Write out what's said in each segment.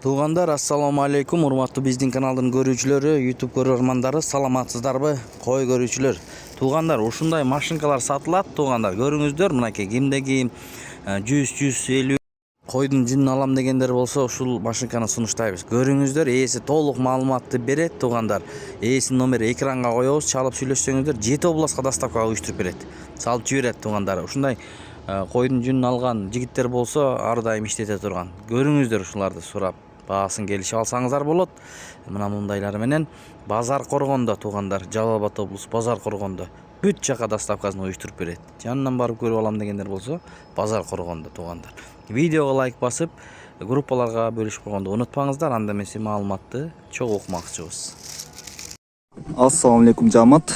Туугандар, ассаламу алейкум, урматтуу биздин каналдын көрүүчүлөрү, YouTube көрөрмандары, саламатсыздарбы? Кой көрүүчүлөр. Туугандар, ушундай машинкалар сатылат, туугандар. Көрүңүздөр, мынакей кимдеги 100-150 койдун жүнүн алам дегендер болсо, ушул машинканы сунуштайбыз. Көрүңүздөр, ээси толук маалыматты берет, туугандар. Ээсинин номери экранга коебуз, чалып сүйлөшсөңүздөр, 7 областка доставкага уюштуруп берет. Салып жиберет, туугандар. Ушундай койдун жүнүн алган жигиттер болсо, ар дайым иштете турган. Көрүңүздөр, ушуларды сурап баасын келишип алсаңыздар болот. Мына мындайлары менен Базар Коргондо, туугандар, Жалал Абад облусу Базар Коргондо бүт жака доставкасын уюштуруп берет. Жанынан барып көрүп алам дегендер болсо, Базар Коргондо, туугандар. Видеого лайк басып, группаларга бөлүшүп койгонду унутпаңыздар, анда эмесе маалыматты чогуу укмакчыбыз. Ассаламу алейкум жамаат.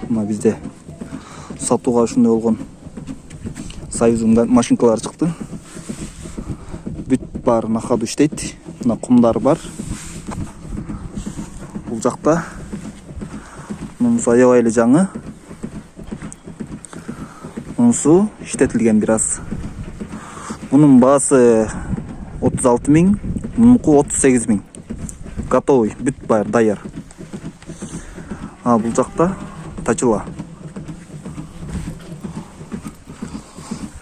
Мына бизде сатууга ушундай болгон Союздун машинкалары чыкты. Бүт баары на ходу иштейт. Мына кумдар бар. Бул жакта мунусу аябай эле жаңы. Мунусу иштетилген бир аз. Bunun baası 36.000, bununku 38.000. Готовый, бүт бар, даяр. Бул жакта тачыла.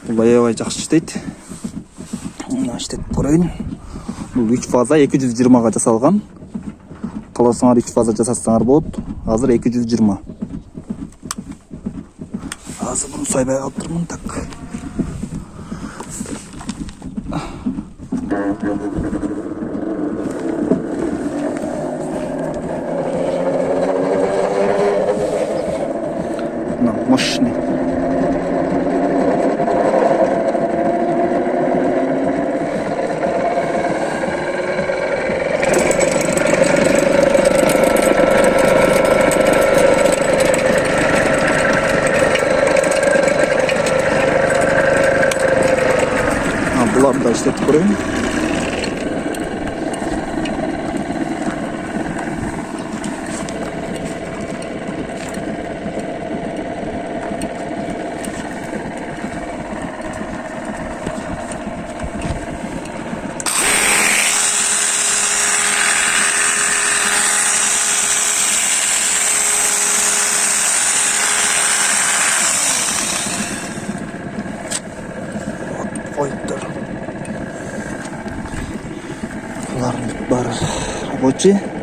Бул аябай жакшы иштейт. Мына иштетип көрөйүн. Бул 3 фаза 220га жасалган. Кааласаңар 3 фаза жасасаңар болот. Азыр 220. Азыр буну сайбай калыптырмын, так. Мощный. Буларды да иштетип көрөйүн. Oydur. Bunların bari rабочий.